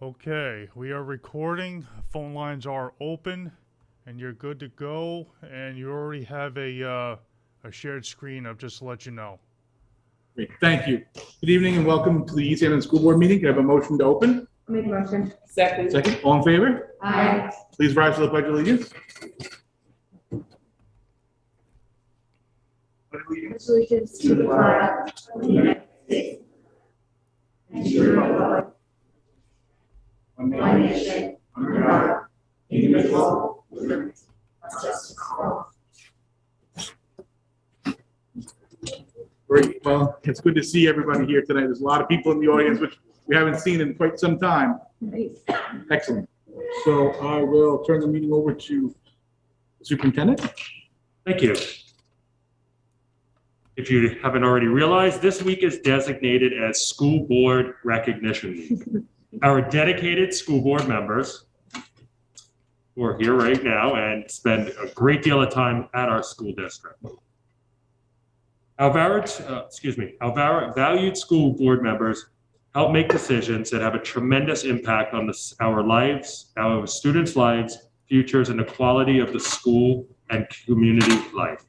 Okay, we are recording. Phone lines are open, and you're good to go. And you already have a shared screen. I'll just let you know. Great, thank you. Good evening and welcome to the East Hampton School Board meeting. Can I have a motion to open? Make a motion. Second, all in favor? Aye. Please rise to the Pledge of Allegiance. Allegiance to the flag of the United States and to the republic, one nation, under God, indivisible, with liberty and justice for all. Great, well, it's good to see everybody here tonight. There's a lot of people in the audience, which we haven't seen in quite some time. Nice. Excellent. So I will turn the meeting over to the superintendent. Thank you. If you haven't already realized, this week is designated as School Board Recognition Week. Our dedicated school board members who are here right now and spend a great deal of time at our school district. Our valued school board members help make decisions that have a tremendous impact on our lives, our students' lives, futures, and the quality of the school and community life.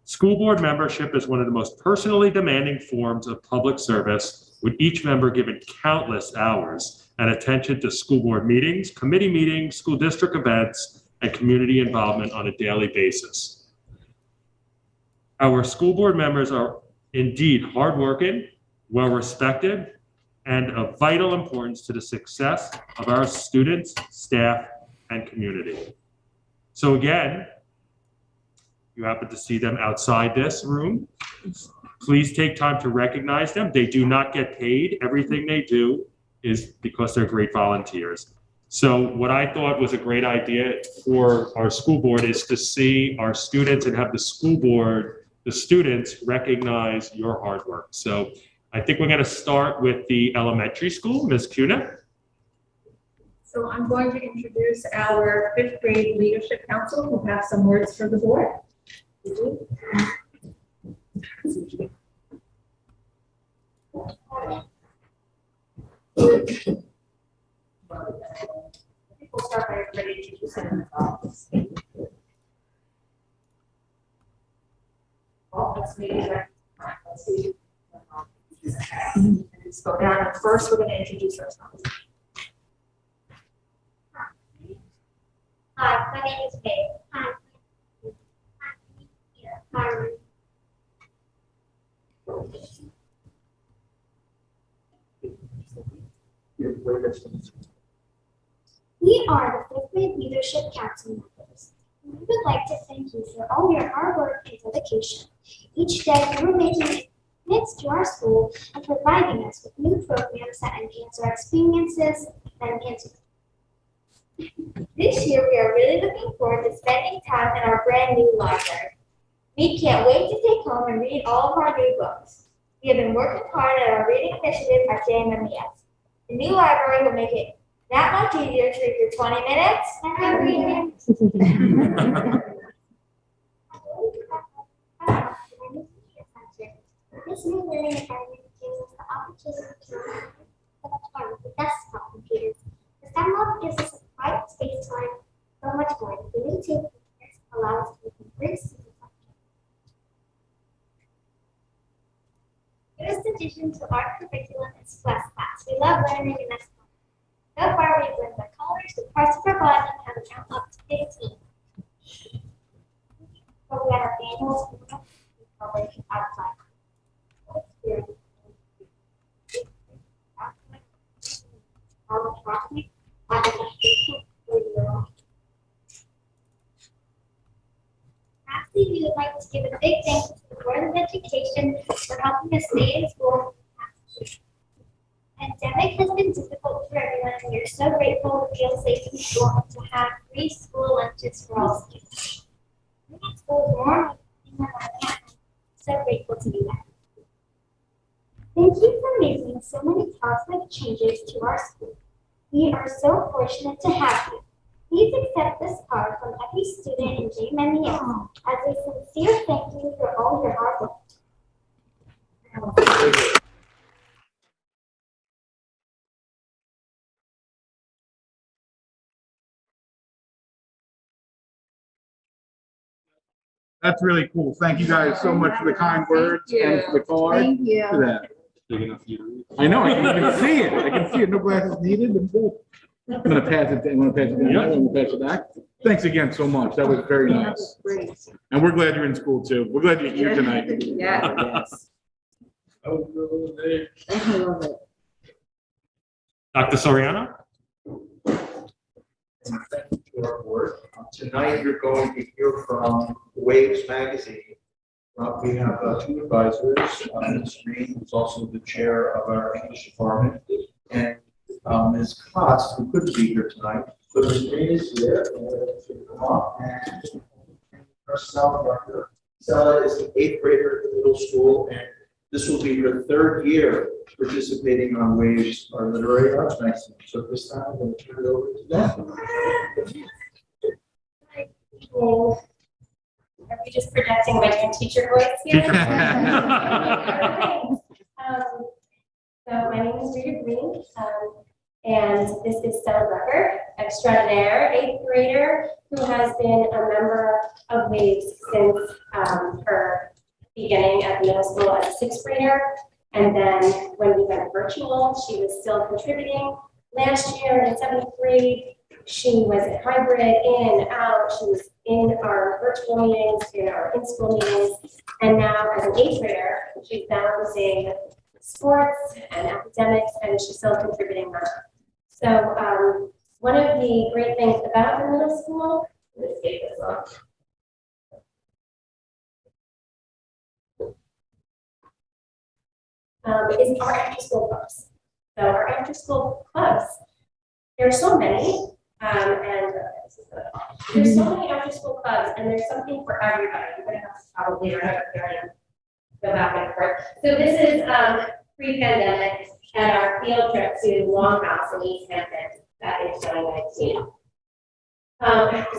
School board membership is one of the most personally demanding forms of public service, with each member given countless hours and attention to school board meetings, committee meetings, school district events, and community involvement on a daily basis. Our school board members are indeed hardworking, well-respected, and of vital importance to the success of our students, staff, and community. So again, you happen to see them outside this room, please take time to recognize them. They do not get paid. Everything they do is because they're great volunteers. So what I thought was a great idea for our school board is to see our students and have the school board, the students, recognize your hard work. So I think we're going to start with the elementary school, Ms. Kuna. So I'm going to introduce our 5th grade leadership council who have some words for the board. We'll start by everybody introducing themselves. Well, let's see. Let's go down. And first, we're going to introduce ourselves. Hi, my name is Faye. Hi. Hi. We are the 5th grade leadership council members. We would like to thank you for all your hard work and dedication. Each day you are making commitments to our school and providing us with new programs that enhance our experiences and enhance. This year we are really looking forward to spending time in our brand new library. We can't wait to take home and read all of our new books. We have been working hard at our reading initiative at JMMES. The new library will make it that much easier to read for 20 minutes every day. This new learning environment gives us the opportunity to have fun with the desktop computers. The STEM lab gives us a quiet space to learn so much more. The new two computers allow us to embrace. Newest addition to our curriculum is Flex Class. We love learning in this class. So far, we've learned the colors, the parts of our body, and how to count up to 15. So we have our annual school celebration outside. Lastly, we would like to give a big thank you to the Board of Education for helping us stay in school. The pandemic has been difficult for everyone, and we are so grateful to feel safe in school and to have free school lunches for all students. Being at school is more amazing. So grateful to be back. Thank you for making so many positive changes to our school. We are so fortunate to have you. Please accept this card from every student in JMMES as a sincere thank you for all your hard work. That's really cool. Thank you guys so much for the kind words and for the card. Thank you. For that. Big enough for you to read. I know, I can see it. I can see it. No glasses needed. I'm good. I'm gonna pass it. I'm gonna pass it down. Yep. I'm gonna pass it back. Thanks again so much. That was very nice. Great. And we're glad you're in school too. We're glad you're here tonight. Yeah, yes. I love it. Dr. Soriano? Thank you to our board. Tonight, you're going to hear from Waves Magazine. We have two advisors, Ms. Green, who's also the chair of our English department, and Ms. Kotz, who couldn't be here tonight. So Ms. Green is here, and she'll come up, and herself, Dr. Stella is an 8th grader at the middle school, and this will be her 3rd year participating on Waves, our literary arts magazine. So this time, I'm going to turn it over to them. Well, are we just projecting my new teacher voice here? Teacher. So my name is Rita Green, and this is Stella Rucker, extraordinaire 8th grader who has been a member of Waves since her beginning at the middle school as a 6th grader. And then when we went virtual, she was still contributing. Last year in 7th grade, she was a hybrid, in and out. She was in our virtual meetings, in our in-school meetings. And now as an 8th grader, she's balancing sports and academics, and she's still contributing now. So one of the great things about the middle school, let's take this off. Is our after-school clubs. So our after-school clubs, there are so many, and there's so many after-school clubs, and there's something for everybody. I'm going to have to probably go back and forth. So this is pre-pandemic and our field trip to Longhouse in East Hampton back in 2019.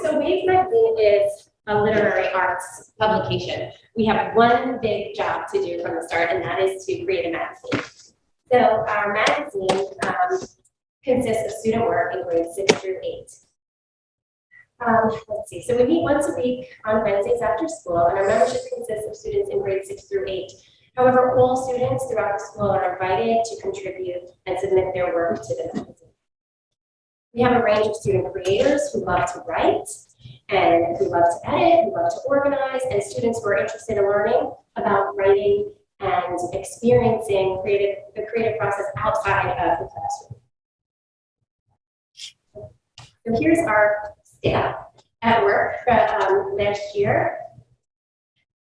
So Waves Magazine is a literary arts publication. We have one big job to do from the start, and that is to create a magazine. So our magazine consists of student work in grades 6 through 8. Let's see, so we meet once a week on Wednesdays after school, and our membership consists of students in grades 6 through 8. However, all students throughout the school are invited to contribute and submit their work to the magazine. We have a range of student creators who love to write, and who love to edit, who love to organize, and students who are interested in learning about writing and experiencing the creative process outside of the classroom. So here's our staff at work for last year.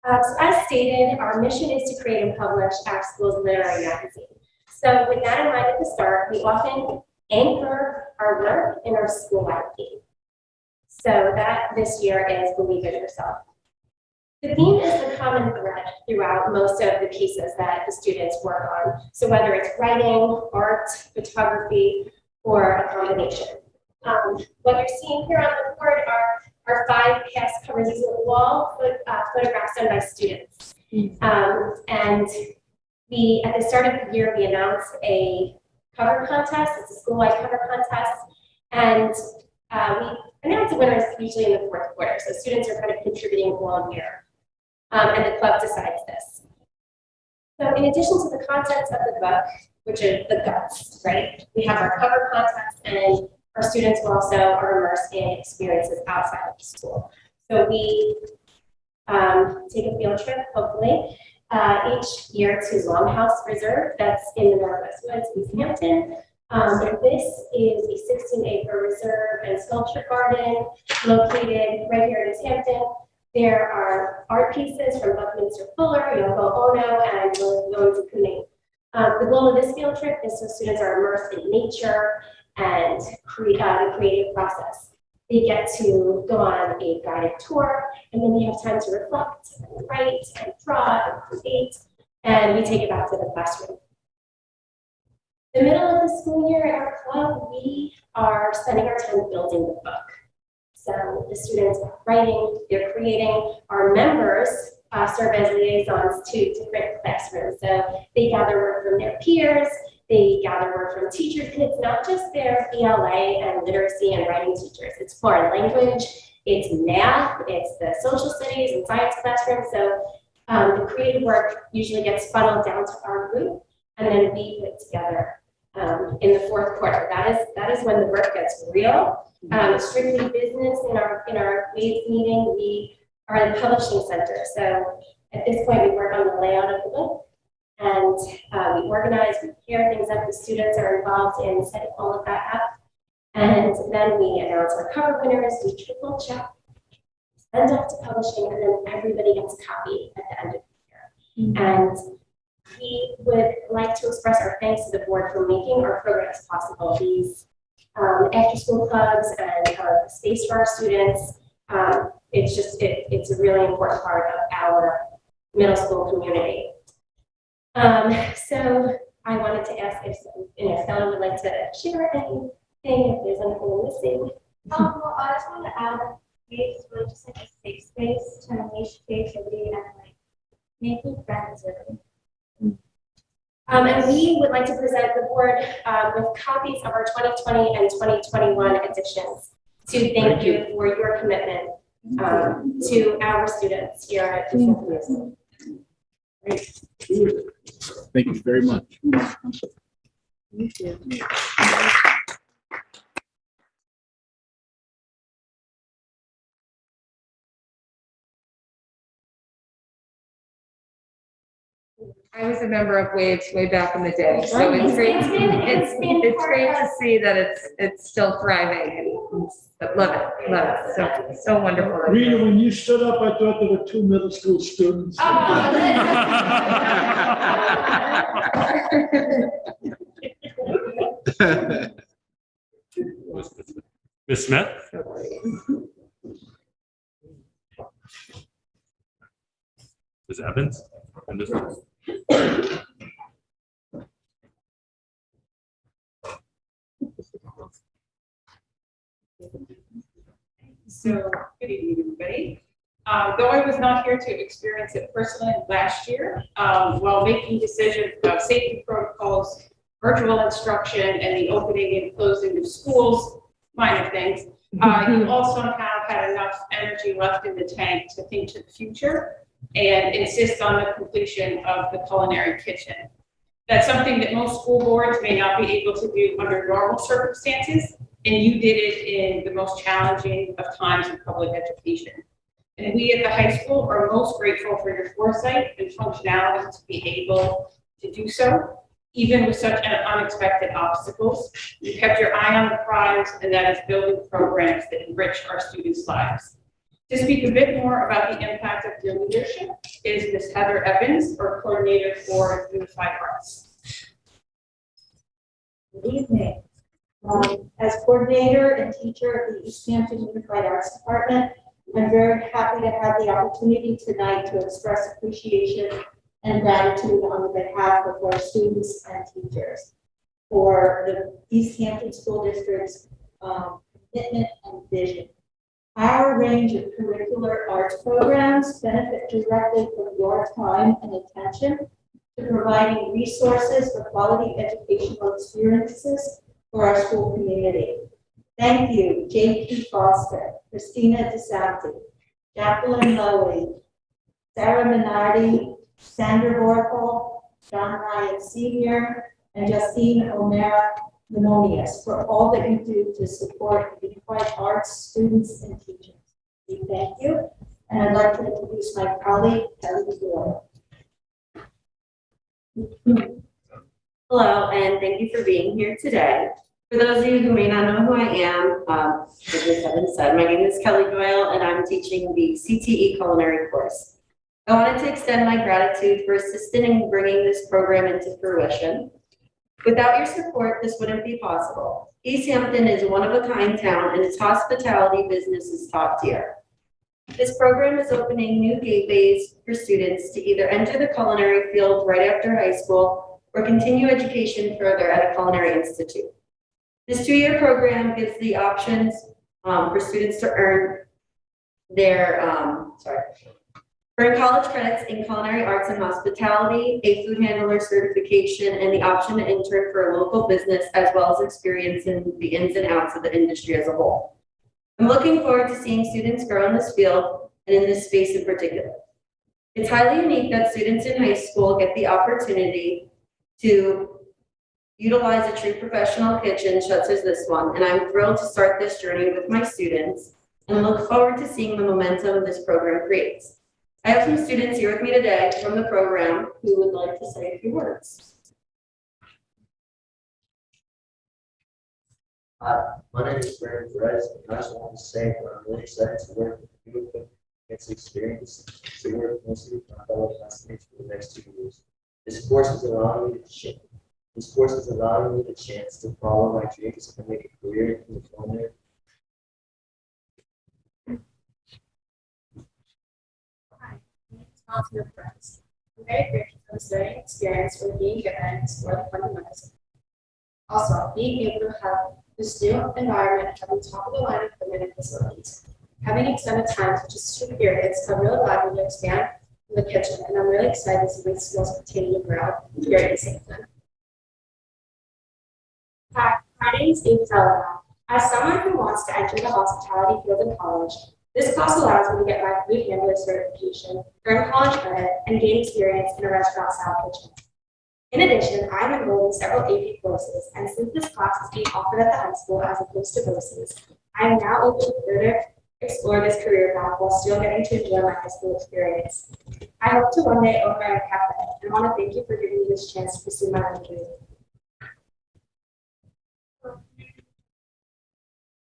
So as stated, our mission is to create and publish our school's literary magazine. So with that in mind at the start, we often anchor our work in our school-wide theme. So that this year is Believe in Yourself. The theme is the common thread throughout most of the pieces that the students work on. So whether it's writing, art, photography, or a combination. What you're seeing here on the board are 5 past covers. These are wall photographs done by students. And we, at the start of the year, we announced a cover contest. It's a school-wide cover contest. And we announce the winners usually in the 4th quarter. So students are kind of contributing all year. And the club decides this. So in addition to the contents of the book, which are the guts, right? We have our cover contest, and our students also are immersed in experiences outside of the school. So we take a field trip, hopefully, each year to Longhouse Reserve, that's in the Northwest Woods, East Hampton. This is a 16-acre reserve and sculpture garden located right here in East Hampton. There are art pieces from Buckminster Fuller, Yoko Ono, and Lorenzo Kuning. The goal of this field trip is so students are immersed in nature and the creative process. They get to go on a guided tour, and then they have time to reflect, and write, and draw, and create, and we take it back to the classroom. The middle of the school year at our club, we are spending our time building the book. So the students are writing, they're creating. Our members serve as liaisons to different classrooms. So they gather word from their peers, they gather word from teachers, and it's not just their ELA and literacy and writing teachers. It's foreign language, it's math, it's the social studies and science classroom. So the creative work usually gets funneled down to our group, and then we put it together in the fourth quarter. That is when the work gets real. Strictly business in our Waves meeting, we are in the publishing center. So at this point, we work on the layout of the book, and we organize, we pair things up. The students are involved in setting all of that up. And then we announce our cover winners, we triple check, send off to publishing, and then everybody gets a copy at the end of the year. And we would like to express our thanks to the board for making our programs possible. These after-school clubs and space for our students. It's a really important part of our middle school community. So I wanted to ask if someone would like to share anything, if there's anything missing. Well, I just want to add that Waves is really just like a safe space to unleash creativity and like making friends really. And we would like to present the board with copies of our 2020 and 2021 editions to thank you for your commitment to our students here at the Thank you very much. Thank you. I was a member of Waves way back in the day, so it's great. It's great to see that it's still thriving, and love it. So wonderful. Rita, when you stood up, I thought there were 2 middle school students. Ms. Smith? Ms. Evans? And Ms. So, good evening, everybody. Though I was not here to experience it personally last year, while making decisions about safety protocols, virtual instruction, and the opening and closing of schools, minor things, you also have had enough energy left in the tank to think to the future and insist on the completion of the culinary kitchen. That's something that most school boards may not be able to do under normal circumstances, and you did it in the most challenging of times in public education. And we at the high school are most grateful for your foresight and functionality to be able to do so, even with such unexpected obstacles. You kept your eye on the prize, and that is building programs that enrich our students' lives. To speak a bit more about the impact of your leadership is Ms. Heather Evans, our coordinator for Unified Arts. Good evening. As coordinator and teacher of the East Hampton Unified Arts Department, I'm very happy to have the opportunity tonight to express appreciation and gratitude on behalf of our students and teachers for the East Hampton School District's commitment and vision. Our range of curricular arts programs benefit directly from your time and attention to providing resources for quality educational experiences for our school community. Thank you, J.P. Foster, Christina DeSanti, Jacqueline Lowy, Sarah Minardi, Sandra Vorpal, John Ryan Sr., and Justine O'Mara Limonius for all that you do to support unified arts students and teachers. We thank you, and I'd like to introduce my colleague, Kelly Doyle. Hello, and thank you for being here today. For those of you who may not know who I am, as Ms. Evans said, my name is Kelly Doyle, and I'm teaching the CTE culinary course. I wanted to extend my gratitude for assisting in bringing this program into fruition. Without your support, this wouldn't be possible. East Hampton is a one-of-a-kind town, and its hospitality business is top tier. This program is opening new gateways for students to either enter the culinary field right after high school or continue education further at a culinary institute. This 2-year program gives the options for students to earn their, earn college credits in culinary arts and hospitality, a food handler certification, and the option to intern for a local business, as well as experience in the ins and outs of the industry as a whole. I'm looking forward to seeing students grow in this field and in this space in particular. It's highly unique that students in high school get the opportunity to utilize a true professional kitchen such as this one, and I'm thrilled to start this journey with my students and look forward to seeing the momentum this program creates. I have some students here with me today from the program who would like to say a few words. My name is Brandon Perez, and I just want to say that I'm really excited to work with you and get to experience to work mostly with my fellow classmates for the next 2 years. This course is allowing me the chance to follow my dreams and make a career in the culinary. Hi, my name is Constance Perez. I'm very grateful for this learning experience we're being given to explore the fundamentals. Also, being able to have this new environment, having top of the line equipment and facilities, having extended times, which is 2 periods, have really allowed me to expand in the kitchen, and I'm really excited to see my skills continue to grow here at East Hampton. Hi, my name is Amy Zalana. As someone who wants to enter the hospitality field in college, this class allows me to get my food handler certification, earn college credit, and gain experience in a restaurant-style kitchen. In addition, I'm enrolled in several AP courses, and since this class is being offered at the high school as opposed to BOCES, I am now able to further explore this career path while still getting to enjoy my high school experience. I hope to one day own my own cafe, and want to thank you for giving me this chance to pursue my own dream.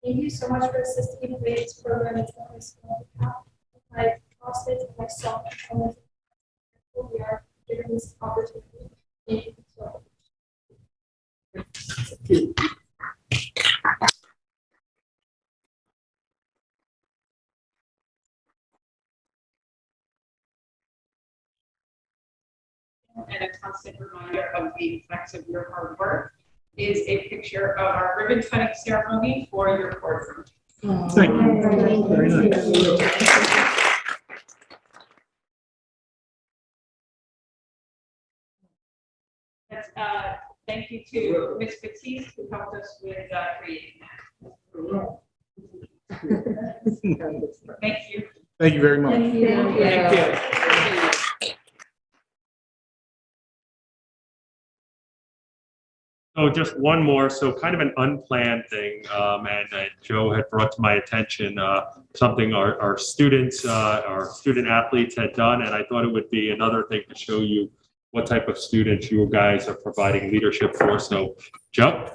Thank you so much for assisting in this program at the high school. My classmates and myself, we are given this opportunity. Thank you so much. And a constant reminder of the effects of your hard work is a picture of our ribbon cutting ceremony for your boardroom. Thank you. Very nice. Thank you to Ms. Batiste who helped us with creating that. Thank you. Thank you very much. Thank you. Thank you. So just one more, so kind of an unplanned thing, and Joe had brought to my attention something our students, our student athletes had done, and I thought it would be another thing to show you what type of students you guys are providing leadership for. So, Joe?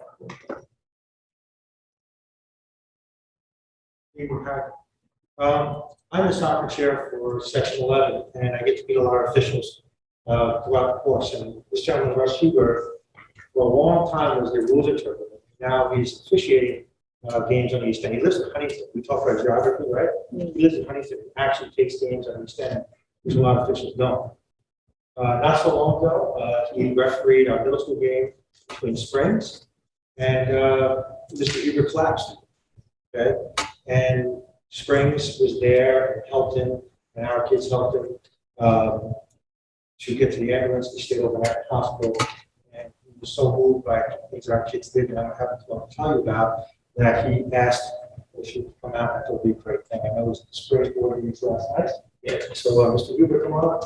I'm the soccer chair for Section 11, and I get to meet a lot of officials throughout the course. And this gentleman, Russ Huber, for a long time was the rules interpreter. Now he's officiating games on East End. He lives in Huntington. We talk about geography, right? He lives in Huntington and actually takes games on East End, which a lot of officials don't. Not so long ago, he refereed our middle school game between Springs and Mr. Huber collapsed. Okay, and Springs was there and helped him, and our kids helped him to get to the ambulance. He stayed overnight at the hospital, and he was so moved by things our kids did, and I haven't to tell you about, that he asked if he could come out. And it'll be a great thing. I know it was the Springs board meetings last night. Yeah. So, Mr. Huber, come on up.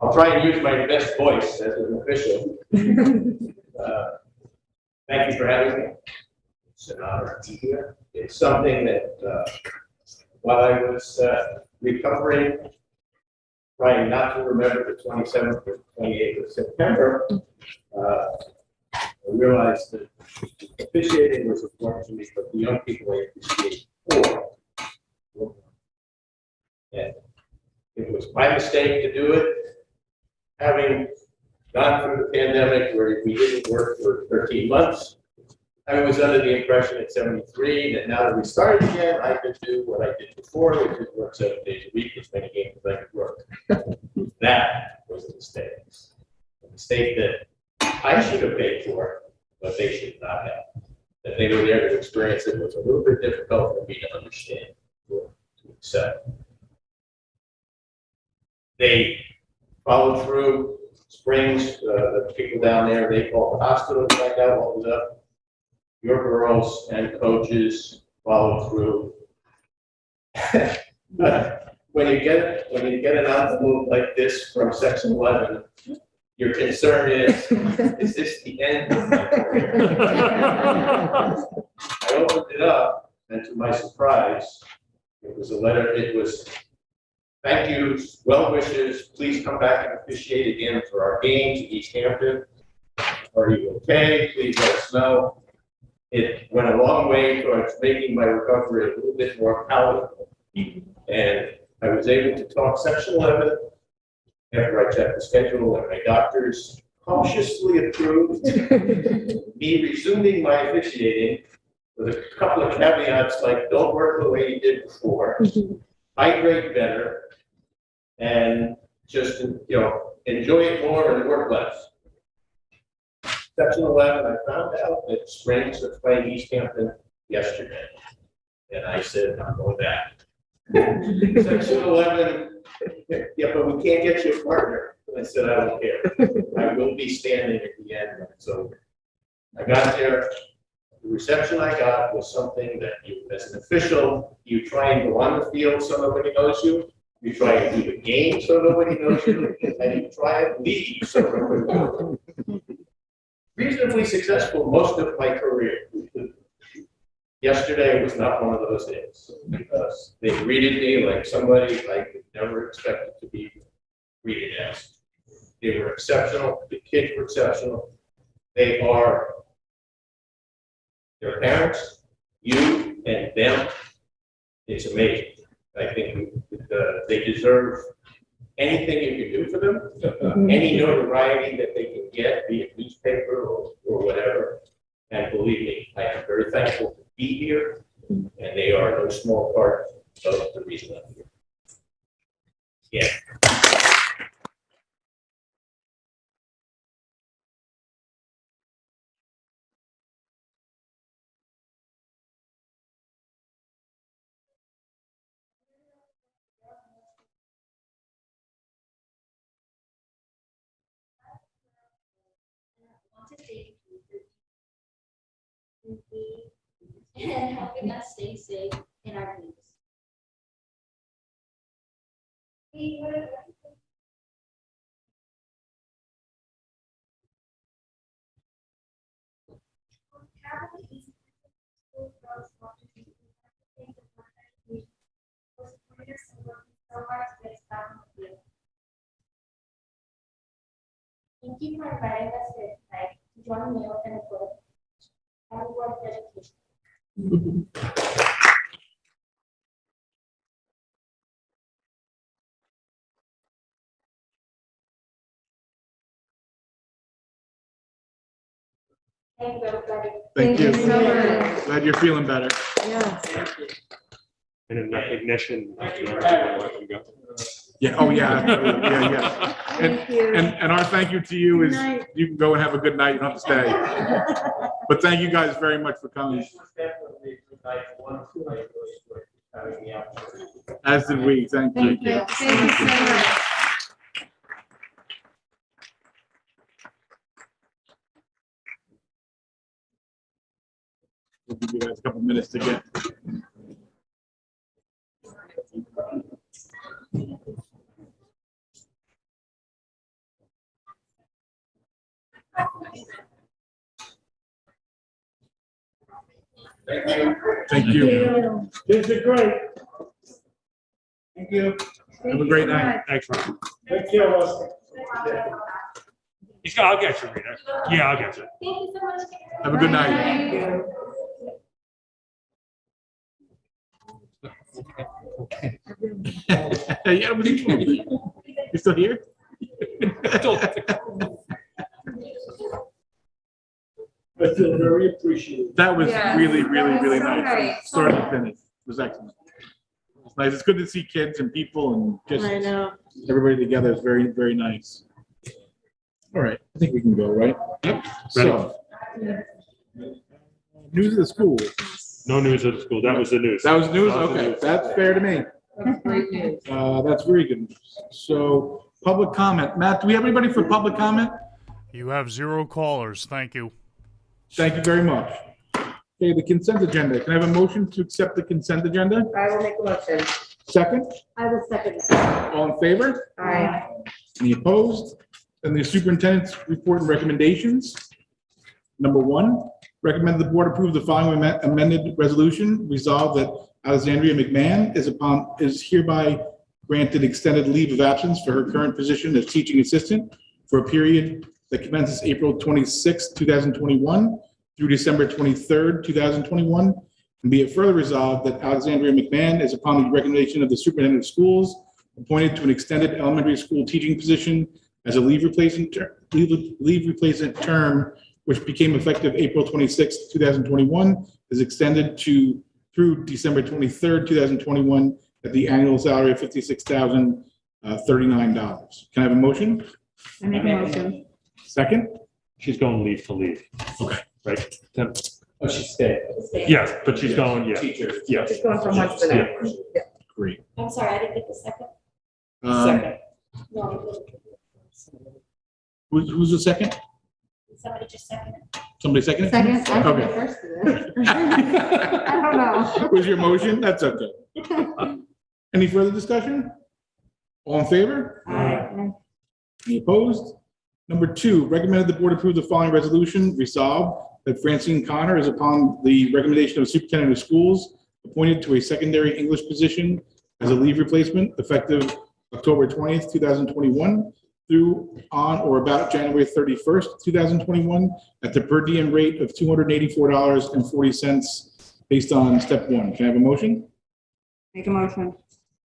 I'll try and use my best voice as an official. Thank you for having me. It's an honor to be here. It's something that while I was recovering, trying not to remember the 27th or 28th of September, I realized that officiating was important to me, but the young people I officiate for. And it was my mistake to do it. Having gone through the pandemic where we didn't work for 13 months, I was under the impression at 73 that now that we started again, I could do what I did before, which is work 7 days a week as many games as I could work. That was a mistake. A mistake that I should have paid for, but they should not have. That they were there to experience it was a little bit difficult for me to understand or to accept. They followed through. Springs, the people down there, they called the hospital to find out what was up. Your girls and coaches followed through. When you get an envelope like this from Section 11, your concern is this the end of my career? I opened it up, and to my surprise, it was a letter. It was, thank you, well wishes, please come back and officiate again for our games at East Hampton. Are you okay? Please let us know. It went a long way towards making my recovery a little bit more palatable. And I was able to talk Section 11 after I checked the schedule, and my doctors cautiously approved me resuming my officiating with a couple of caveats like don't work the way you did before, hydrate better, and just enjoy it more and work less. Section 11, I found out that Springs are playing East Hampton yesterday, and I said I'm going back. Section 11, yeah, but we can't get you a partner. I said I don't care. I will be standing at the end when it's over. I got there. The reception I got was something that you, as an official, you try and go on the field so nobody knows you. You try and do the game so nobody knows you, and you try and leave so nobody knows you. Reasonably successful most of my career. Yesterday was not one of those days because they greeted me like somebody I could never expected to be greeted as. They were exceptional. The kids were exceptional. They are their parents, you, and them. It's amazing. I think they deserve anything you can do for them, any notoriety that they can get, be it newspaper or whatever. And believe me, I am very thankful to be here, and they are no small part of the reason I'm here. Yeah. And helping us stay safe in our communities. Thank you for inviting us here tonight to join me in a book. I work education. Thank you, everybody. Thank you. so much. Glad you're feeling better. Yes. And in recognition, let them go. Yeah, oh yeah, absolutely. Yeah. Thank you. And our thank you to you is you can go and have a good night, you don't have to stay. But thank you guys very much for coming. This was definitely a good night. One, two, I really enjoyed having the opportunity. As did we, thank you. Thank you so much. We'll give you guys a couple minutes to get. Thank you. Thank you. Kids are great. Thank you. Have a great night. Thanks, Ron. Take care, Russ. I'll get you, Rita. Yeah, I'll get you. Thank you so much. Have a good night. Hey, yeah, what are you doing? You still here? I feel very appreciated. That was Yeah, really, that really, was really so nice. nice. Start to finish. It was excellent. It's nice. It's good to see kids and people and just everybody together. It's very, very nice. All right, I think we can go, right? Yep. So, news of the school. No news at the school. That was the news. That was news? That was the Okay, news. that's fair to me. That's great news. That's very good news. So, public comment. Matt, do we have anybody for public comment? You have 0 callers. Thank you. Thank you very much. Okay, the consent agenda. Can I have a motion to accept the consent agenda? I will make a motion. Second? I will second. All in favor? Aye. Any opposed? And the superintendent's report and recommendations. Number 1, recommend the board approve the following amended resolution. Resolve that Alexandria McMahon is hereby granted extended leave of absence for her current position as teaching assistant for a period that commences April 26, 2021 through December 23rd, 2021. And be it further resolved that Alexandria McMahon is, upon the recommendation of the superintendent of schools, appointed to an extended elementary school teaching position as a leave replacement term, which became effective April 26, 2021, is extended through December 23rd, 2021, at the annual salary of $56,039. Can I have a motion? I make a motion. Second? She's going leave to leave. Okay. Right? Oh, she stayed. Yes, but she's going, yeah. Teacher. Yes. Just going from one to the next. Yeah. Great. I'm sorry, I didn't get the second. Second. No, Who's the second? somebody just seconded. Somebody second? Second, I think Okay. the first to this. I don't know. Was your motion? That's okay. Any further discussion? All in favor? Aye. Any opposed? Number 2, recommended the board approve the following resolution. Resolved that Francine Connor is, upon the recommendation of the superintendent of schools, appointed to a secondary English position as a leave replacement effective October 20th, 2021 through on or about January 31st, 2021 at the per diem rate of $284.40 based on step 1. Can I have a motion? Make a motion.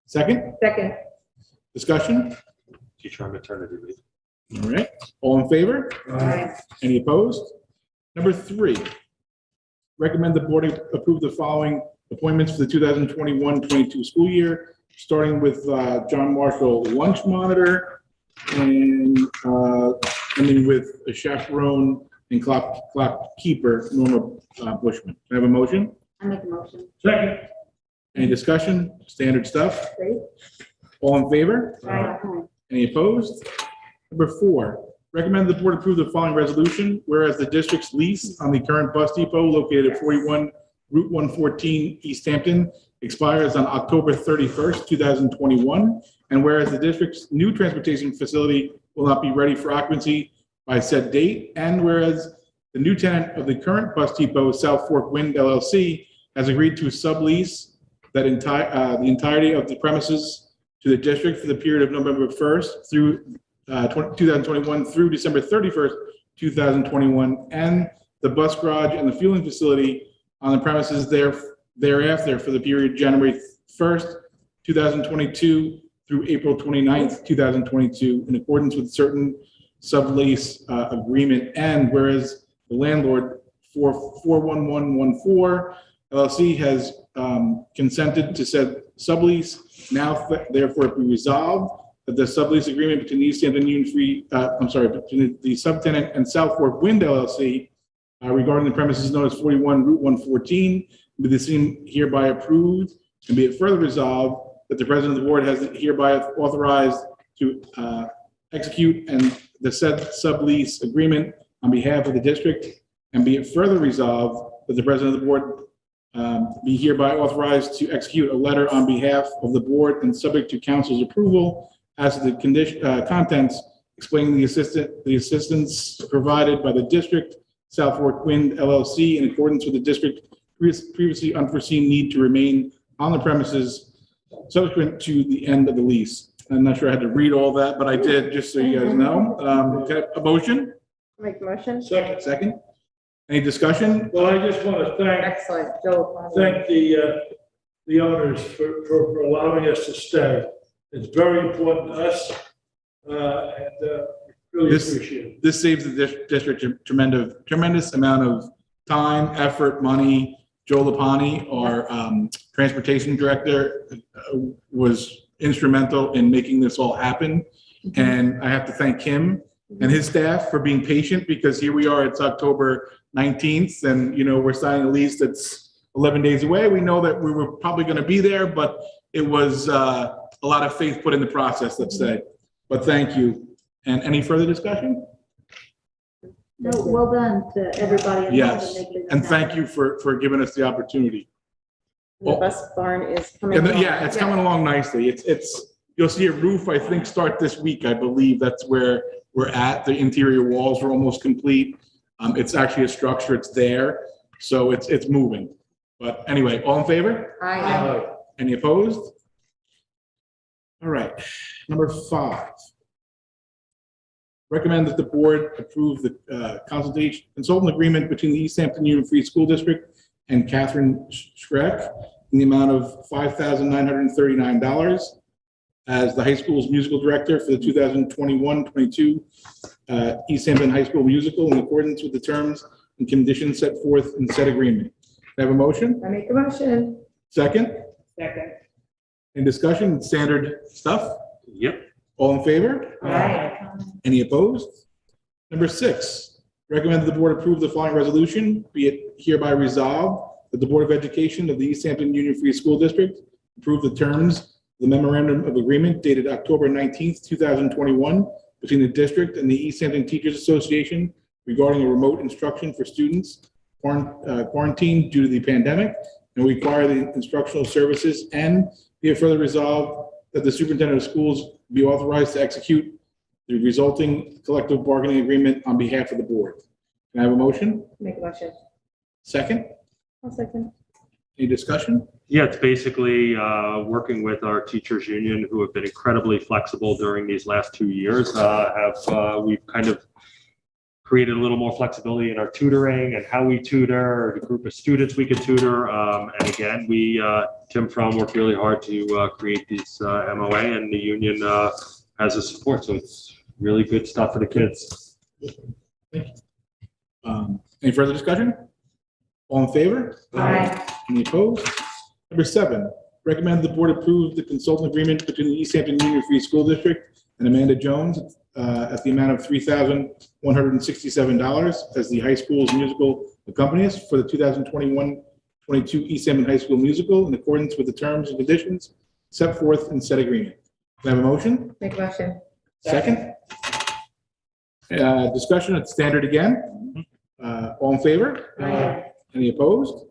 Second? Second. Discussion? Teacher on maternity leave. All right. All in favor? Aye. Any opposed? Number 3, recommend the board approve the following appointments for the 2021-22 school year, starting with John Marshall, lunch monitor, and ending with a chaperone and clock keeper, Norma Bushman. Can I have a motion? I make a motion. Second. Any discussion? Standard stuff? Great. All in favor? Aye. Any opposed? Number 4, recommend the board approve the following resolution, whereas the district's lease on the current bus depot located at 41 Route 114 East Hampton expires on October 31st, 2021, and whereas the district's new transportation facility will not be ready for occupancy by said date, and whereas the new tenant of the current bus depot, South Fork Wind LLC, has agreed to sublease that the entirety of the premises to the district for the period of November 1st through 2021 through December 31st, 2021, and the bus garage and the fueling facility on the premises thereafter for the period January 1st, 2022 through April 29th, 2022, in accordance with certain sublease agreement. And whereas the landlord for 41114 LLC has consented to said sublease, now therefore be resolved that the sublease agreement between the East Hampton Union Free, between the subtenant and South Fork Wind LLC regarding the premises known as 41 Route 114, be the same hereby approved, and be it further resolved that the president of the board has hereby authorized to execute and the said sublease agreement on behalf of the district, and be it further resolved that the president of the board be hereby authorized to execute a letter on behalf of the board and subject to council's approval as to the contents explaining the assistance provided by the district, South Fork Wind LLC, in accordance with the district previously unforeseen need to remain on the premises subsequent to the end of the lease. I'm not sure I had to read all that, but I did, just so you guys know. Can I have a motion? Make a motion. Second. Any discussion? Well, I just want to Excellent. Joe. thank the owners for allowing us to stay. It's very important to us, and really appreciate it. This saves the district a tremendous amount of time, effort, money. Joe Lapani, our transportation director, was instrumental in making this all happen. And I have to thank him and his staff for being patient, because here we are, it's October 19th, and we're signing a lease that's a 11 days away. We know that we were probably going to be there, but it was a lot of faith put in the process, let's say. But thank you. And any further discussion? No, well done to everybody. involved in Yes, making this and happen. thank you for giving us the opportunity. The bus barn is coming. And along. yeah, it's coming along nicely. It's, you'll see a roof, I think, start this week. I believe that's where we're at. The interior walls are almost complete. It's actually a structure, it's there. So it's moving. But anyway, all in favor? Aye. Any opposed? All right, number 5. Recommend that the board approve the consultant agreement between the East Hampton Union Free School District and Catherine Schreck in the amount of $5,939 as the high school's musical director for the 2021-22 East Hampton High School musical in accordance with the terms and conditions set forth in said agreement. Can I have a motion? I make a motion. Second? Second. In discussion, standard stuff? Yep. All in favor? Aye. Any opposed? Number 6, recommend that the board approve the following resolution, be it hereby resolved that the Board of Education of the East Hampton Union Free School District approve the terms of the memorandum of agreement dated October 19th, 2021 between the district and the East Hampton Teachers Association regarding a remote instruction for students quarantined due to the pandemic and require the instructional services, and be it further resolved that the superintendent of schools be authorized to execute the resulting collective bargaining agreement on behalf of the board. Can I have a motion? Make a motion. Second? I'll second. Any discussion? Yeah, it's basically working with our teachers union who have been incredibly flexible during these last 2 years. We've kind of created a little more flexibility in our tutoring and how we tutor, the group of students we can tutor. And again, Tim Fromm worked really hard to create this MOA, and the union has the support. So it's really good stuff for the kids. Any further discussion? All in favor? Aye. Any opposed? Number 7, recommend the board approve the consultant agreement between the East Hampton Union Free School District and Amanda Jones at the amount of $3,167 as the high school's musical accompanist for the 2021-22 East Hampton High School musical in accordance with the terms and conditions set forth in said agreement. Can I have a motion? Make a motion. Second? Discussion, it's standard again. All in favor? Aye. Any opposed?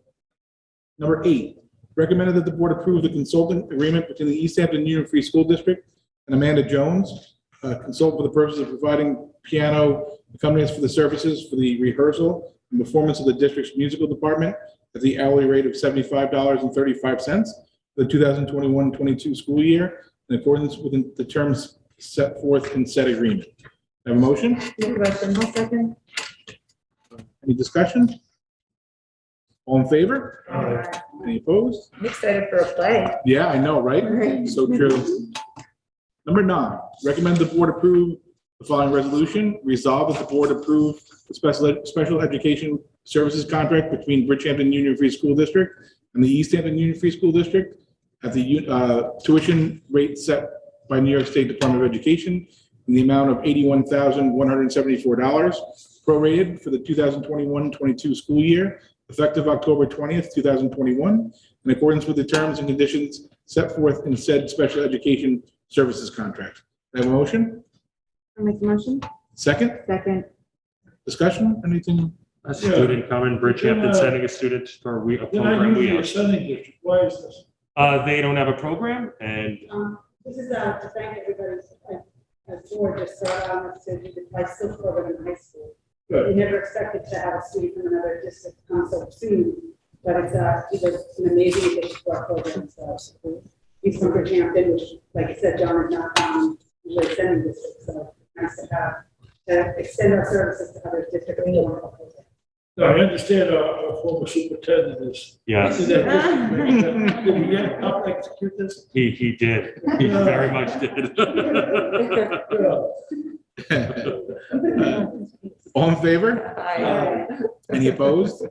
Number 8, recommended that the board approve the consultant agreement between the East Hampton Union Free School District and Amanda Jones, consult for the purpose of providing piano accompaniments for the services for the rehearsal and performance of the district's musical department at the hourly rate of $75.35 for the 2021-22 school year in accordance with the terms set forth in said agreement. Have a motion? Make a motion. I'll second. Any discussion? All in favor? Aye. Any opposed? I'm excited for a play. Yeah, I know, right? Right. So true. Number 9, recommend the board approve the following resolution. Resolve that the board approve the special education services contract between Bridgehampton Union Free School District and the East Hampton Union Free School District at the tuition rate set by New York State Department of Education in the amount of $81,174 prorated for the 2021-22 school year, effective October 20th, 2021, in accordance with the terms and conditions set forth in said special education services contract. Can I have a motion? I'll make the motion. Second? Second. Discussion? Anything? A student coming, Bridgehampton sending a student for a They're not program we usually a have. sending district. Why is this? They don't have a program, and This is to thank everybody, board just started on this to do the high school program in high school. Good. We never expected to have a student from another district come so soon, but it's an amazing addition to our program. So he's from Bridgehampton, which, like I said, John is not usually sending districts, so nice to have to extend our services to other districts. No, I understand our former superintendent is. yeah, Did he help execute this? he did. He very much did. All in favor? Aye. Any opposed?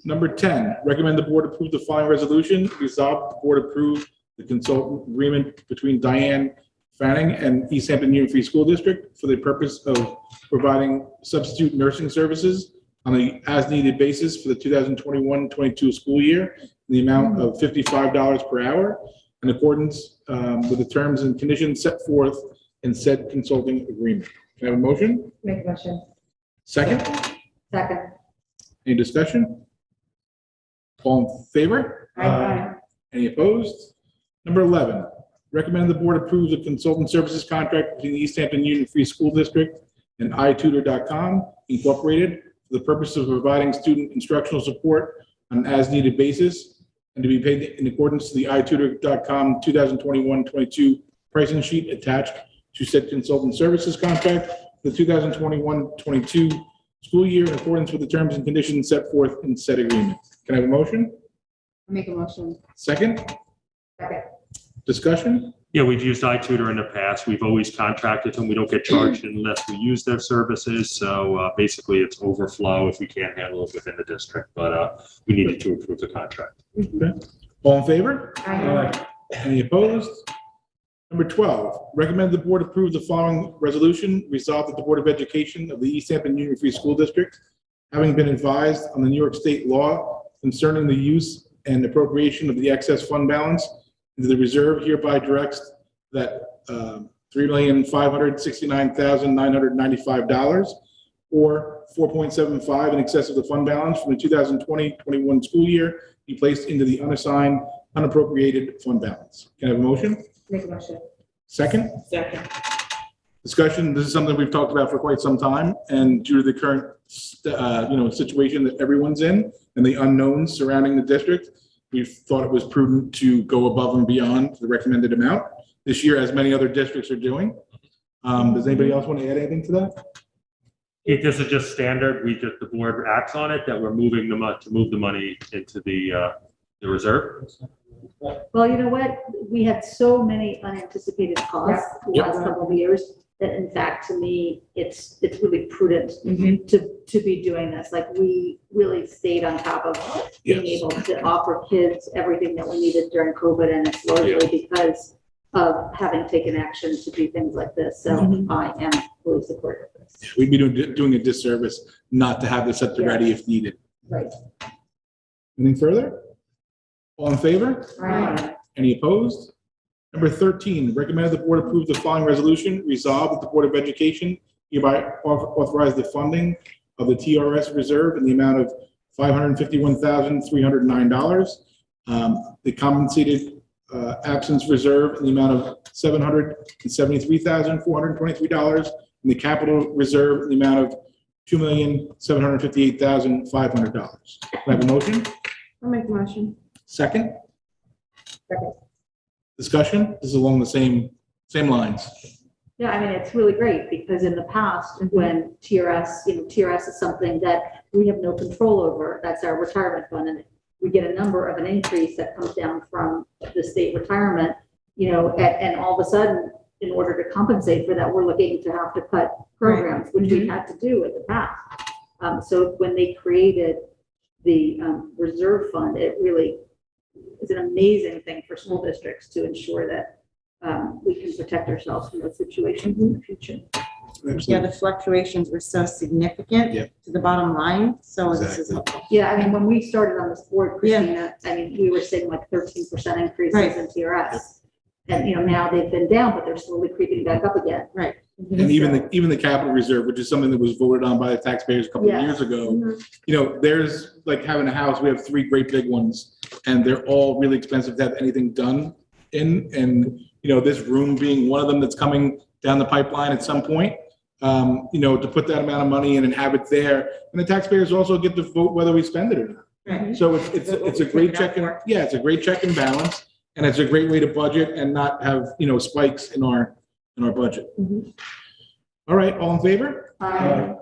Number 10, recommend the board approve the following resolution. Resolve the board approve the consultant agreement between Diane Fanning and East Hampton Union Free School District for the purpose of providing substitute nursing services on the as-needed basis for the 2021-22 school year in the amount of $55 per hour in accordance with the terms and conditions set forth in said consulting agreement. Can I have a motion? Make a motion. Second? Second. Any discussion? All in favor? Aye. Any opposed? Number 11, recommend the board approves a consultant services contract between the East Hampton Union Free School District and iTutor.com Incorporated for the purpose of providing student instructional support on an as-needed basis and to be paid in accordance to the iTutor.com 2021-22 pricing sheet attached to said consultant services contract for the 2021-22 school year in accordance with the terms and conditions set forth in said agreement. Can I have a motion? Make a motion. Second? Second. Discussion? Yeah, we've used iTutor in the past. We've always contracted them. We don't get charged unless we use their services. So basically it's overflow if we can't handle it within the district, but we needed to approve the contract. Okay. All in favor? Aye. Any opposed? Number 12, recommend the board approve the following resolution. Resolved that the Board of Education of the East Hampton Union Free School District, having been advised on the New York State law concerning the use and appropriation of the excess fund balance into the reserve, hereby directs that $3,569,995 or 4.75 in excess of the fund balance from the 2020-21 school year be placed into the unassigned, unappropriated fund balance. Can I have a motion? Make a motion. Second? Second. Discussion, this is something we've talked about for quite some time, and due to the current, situation that everyone's in and the unknowns surrounding the district, we thought it was prudent to go above and beyond the recommended amount this year, as many other districts are doing. Does anybody else want to add anything to that? This is just standard. The board acts on it, that we're moving to move the money into the reserve. Well, you know what? We had so many unanticipated costs the last couple of years that in fact, to me, it's really prudent to be doing this. Like, we really stayed on top of being able to offer kids everything that we needed during COVID, and it's largely because of having taken action to do things like this. So I am fully supportive of this. We'd be doing a disservice not to have this at the ready if needed. Right. Anything further? All in favor? Aye. Any opposed? Number 13, recommend the board approve the following resolution. Resolved that the Board of Education hereby authorize the funding of the TRS reserve in the amount of $551,309. The compensated absence reserve in the amount of $773,423, and the capital reserve in the amount of $2,758,500. Can I have a motion? I'll make the motion. Second? Second. Discussion? This is along the same lines. Yeah, I mean, it's really great because in the past, when TRS is something that we have no control over. That's our retirement fund, and we get a number of an increase that comes down from the state retirement, and all of a sudden, in order to compensate for that, we're looking to have to cut programs, which we had to do in the past. So when they created the reserve fund, it really is an amazing thing for school districts to ensure that we can protect ourselves from those situations in the future. Yeah, the fluctuations were so significant to the bottom line, so this is helpful. Yeah, I mean, when we started on this board, Christina, I mean, we were seeing like 13% increases in TRS. And, now they've been down, but they're slowly creeping back up again. Right. And even the capital reserve, which is something that was voted on by the taxpayers a couple of years ago, there's like having a house, we have 3 great big ones, and they're all really expensive to have anything done in. And, this room being one of them that's coming down the pipeline at some point, to put that amount of money in and have it there. And the taxpayers also get to vote whether we spend it or not. Right. So it's a great check and, it's a great check and balance, and it's a great way to budget and not have, spikes in our budget. All right, all in favor? Aye.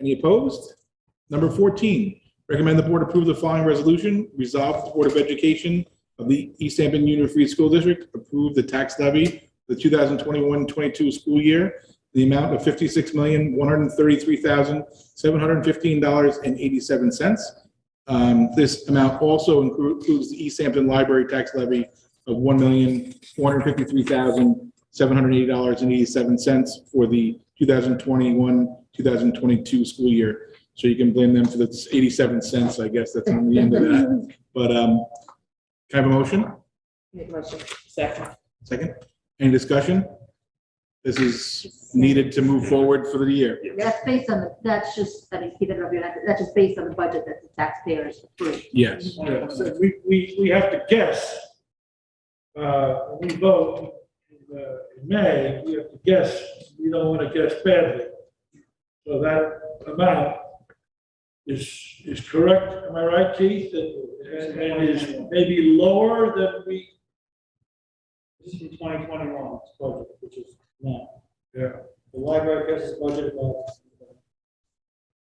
Any opposed? Number 14, recommend the board approve the following resolution. Resolve that the Board of Education of the East Hampton Union Free School District approve the tax levy for the 2021-22 school year, the amount of $56,133,715.87. This amount also includes the East Hampton Library tax levy of $1,453,780.87 for the 2021-2022 school year. So you can blame them for the 87 cents, I guess, that's on the end of that. But can I have a motion? Make a motion. Second? Any discussion? This is needed to move forward for the year. That's based on, that's just, I mean, Peter, that's just based on the budget that the taxpayers approved. Yes. Yeah, so we have to guess. When we vote in May, we have to guess. We don't want to guess badly. So that amount is correct. Am I right, Keith? And is maybe lower than we. This is from 2021 budget, which is now. Yeah. The library has its budget about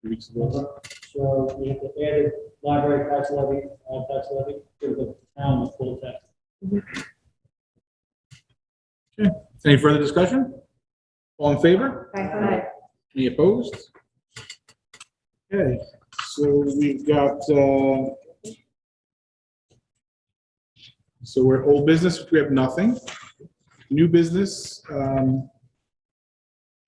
2 weeks ago. so we have to add a library tax levy to the town of full tax. Okay. Any further discussion? All in favor? Aye. Any opposed? Okay, so we've got, so we're old business, which we have nothing. New business, turn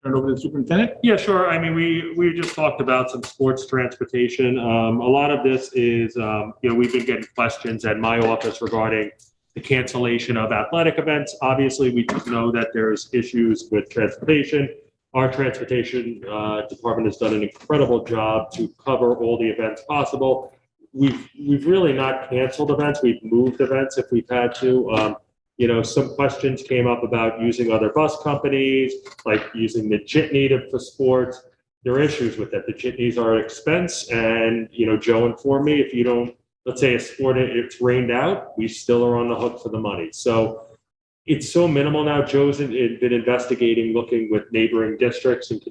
over to the superintendent. Yeah, sure. I mean, we just talked about some sports transportation. A lot of this is, we've been getting questions at my office regarding the cancellation of athletic events. Obviously, we know that there's issues with transportation. Our transportation department has done an incredible job to cover all the events possible. We've really not canceled events. We've moved events if we've had to. Some questions came up about using other bus companies, like using the jitney for sports. There are issues with that. The jitneys are an expense, and Joe informed me if you don't, let's say a sport, it's rained out, we still are on the hook for the money. So it's so minimal now. Joe's been investigating, looking with neighboring districts and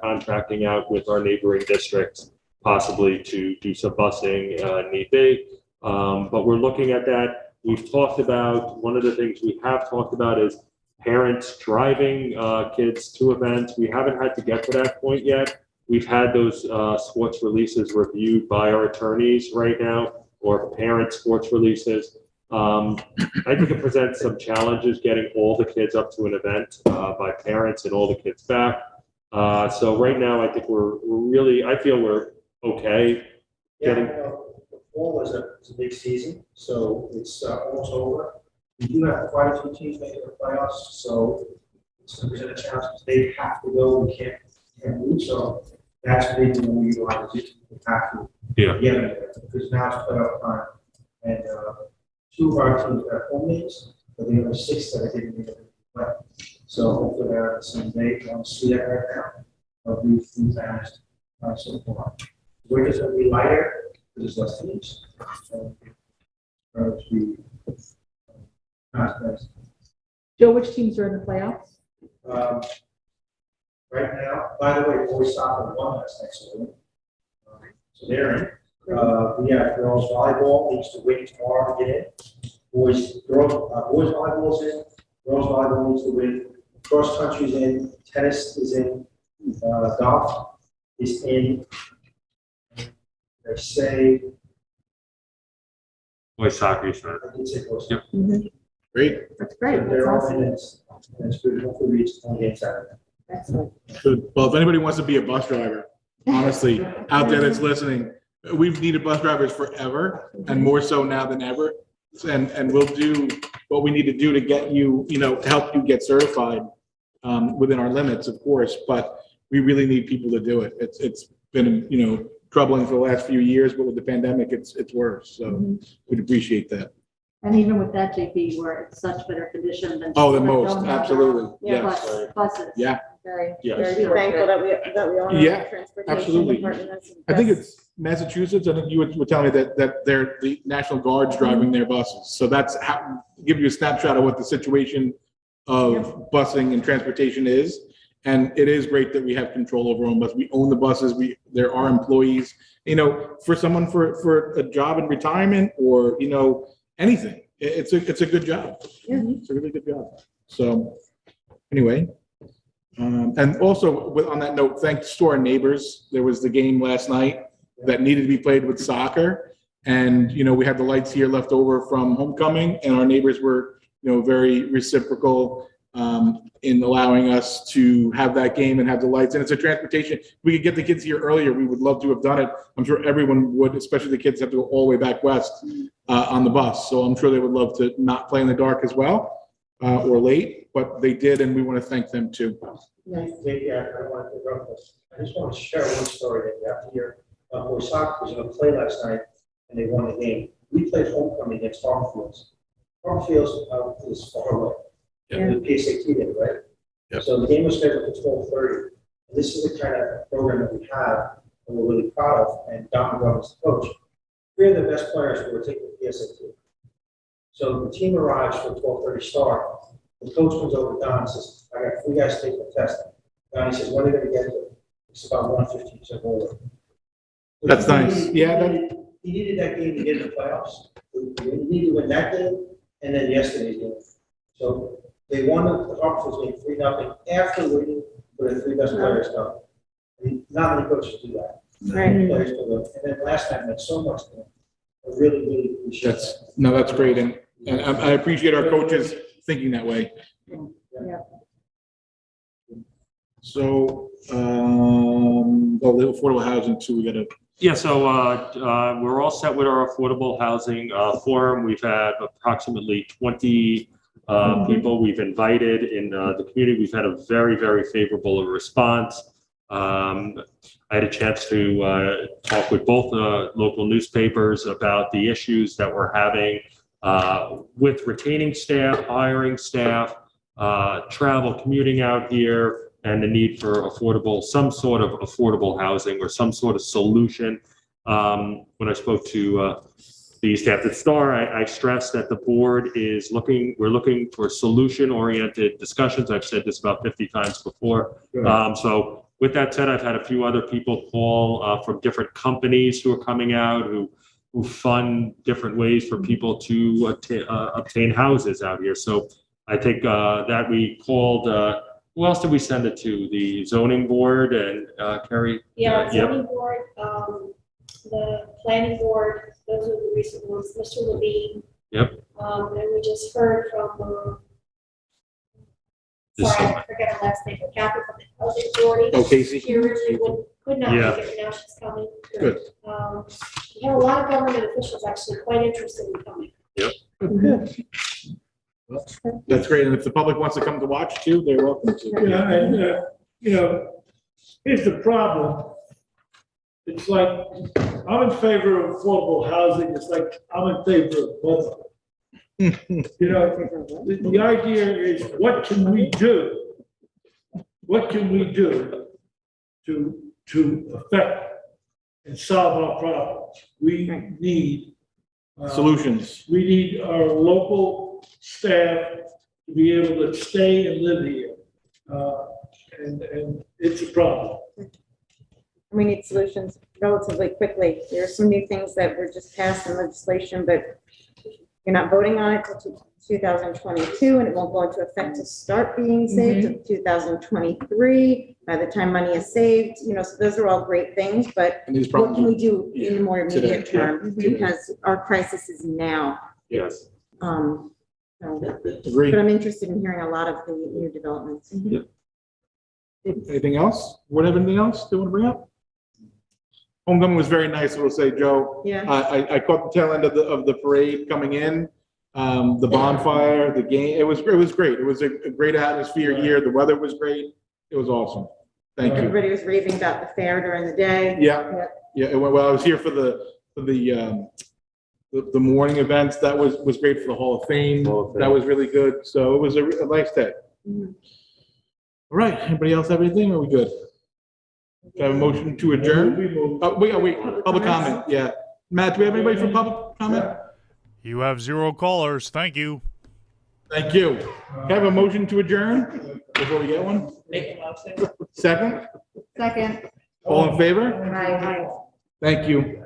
contracting out with our neighboring districts, possibly to do some busing need be. But we're looking at that. We've talked about, one of the things we have talked about is parents driving kids to events. We haven't had to get to that point yet. We've had those sports releases reviewed by our attorneys right now, or parent sports releases. I think it presents some challenges getting all the kids up to an event by parents and all the kids back. So right now, I think we're really, I feel we're okay. The fall is a big season, so it's almost over. We do have quite a few teams making the playoffs, so it's going to present a challenge because they have to go. We can't move, so that's maybe when we utilize it. We have to get it because now it's playoff time, and 2 of our teams have home games, but the other 6 that I didn't get to play. So hopefully they're at the same date. I don't see that right now, but we've asked so far. We're just going to be lighter. There's less teams. Joe, which teams are in the playoffs? Right now, by the way, boys soccer won last night, so they're in. We have girls volleyball needs to win tomorrow to get in. Boys volleyball is in. Girls volleyball needs to win. Cross country is in. Tennis is in. Golf is in. They say. Boys soccer, right? I did say boys. Yep. Great. That's great. They're That's all awesome. in. It's good. Hopefully, we reach 1 game Saturday. Excellent. Good. Well, if anybody wants to be a bus driver, honestly, out there that's listening, we've needed bus drivers forever, and more so now than ever. And we'll do what we need to do to get you, to help you get certified within our limits, of course. But we really need people to do it. It's been, troubling for the last few years, but with the pandemic, it's worse. So we'd appreciate that. And even with that, JP, we're in such better condition than. Oh, the that most, don't have absolutely. their Yes. Buses. Yeah. Very, Yes. very thankful that we own Yeah, our transportation absolutely. department. That's- I think it's Massachusetts. I think you were telling me that they're the National Guard's driving their buses. So that's how, give you a snapshot of what the situation of busing and transportation is. And it is great that we have control over our own bus. We own the buses. There are employees, for someone for a job in retirement or, anything. It's a good job. It's a really good job. So anyway, and also on that note, thanks to our neighbors. There was the game last night that needed to be played with soccer. And, we had the lights here left over from homecoming, and our neighbors were, very reciprocal in allowing us to have that game and have the lights. And it's a transportation. If we could get the kids here earlier, we would love to have done it. I'm sure everyone would, especially the kids have to go all the way back west on the bus. So I'm sure they would love to not play in the dark as well or late, but they did, and we want to thank them too. Maybe I want to interrupt this. I just want to share one story that you have to hear. Where soccer was going to play last night, and they won the game. We played homecoming against Farmfields. Farmfields is far away. The PSAT did, right? Yep. So the game was scheduled for 12:30. And this is the kind of program that we have, and we're really proud of. And Don McGovern is the coach. 3 of the best players were taking the PSAT. So the team arrives for 12:30 start. The coach comes over to Don and says, "I got 3 guys taking the test." Don, he says, "When are they going to get to it?" It's about 1:50 over. That's nice. Yeah. He needed that game to get in the playoffs. He needed to win that game and then yesterday's game. So they won the Hartford game 3-0 after waiting for the 3 best players come. Not many coaches do that. Right. Players do that. And then last time, meant so much to them. I really, really appreciate that. That's great. And I appreciate our coaches thinking that way. Yeah. So, the affordable housing too, we gotta. Yeah, so we're all set with our affordable housing forum. We've had approximately 20 people we've invited in the community. We've had a very, very favorable response. I had a chance to talk with both local newspapers about the issues that we're having with retaining staff, hiring staff, travel, commuting out here, and the need for some sort of affordable housing or some sort of solution. When I spoke to the East Hampton Star, I stressed that the board is we're looking for solution-oriented discussions. I've said this about 50 times before. So with that said, I've had a few other people call from different companies who are coming out who fund different ways for people to obtain houses out here. So I think that we called, who else did we send it to? The zoning board and Carrie? Yeah, zoning board, the planning board, those are the recent ones, Mr. Levine. Yep. And we just heard from, sorry, I forget her last name, but Kathy from the Housing Authority. Oh, Casey. She originally could not Yeah. make it, now she's coming. Good. We have a lot of government officials actually quite interested in coming. Yep. That's great. And if the public wants to come to watch too, they're welcome to. Yeah, and, here's the problem. It's like, I'm in favor of affordable housing. It's like, I'm in favor of both. The idea is, what can we do? What can we do to affect and solve our problems? We need Solutions. We need our local staff to be able to stay and live here. And it's a problem. We need solutions relatively quickly. There are some new things that were just passed in legislation, but you're not voting on it until 2022, and it won't go into effect to start being saved in 2023. By the time money is saved, so those are all great things, but what can we do in the more immediate term? Because our crisis is now. Yes. But I'm interested in hearing a lot of the new developments. Anything else? Anything else they want to bring up? Homecoming was very nice, I will say, Joe. Yeah. I caught the tail end of the parade coming in, the bonfire, the game. It was great. It was a great atmosphere here. The weather was great. It was awesome. Thank you. Everybody was raving about the fair during the day. Yeah. It went well. I was here for the morning events. That was great for the Hall of Fame. That was really good. So it was a nice day. All right. Anybody else have anything? Or are we good? Do I have a motion to adjourn? Wait, public comment. Yeah. Matt, do we have anybody for public comment? You have 0 callers. Thank you. Thank you. Can I have a motion to adjourn before we get one? Second? Second. All in favor? Aye. Thank you.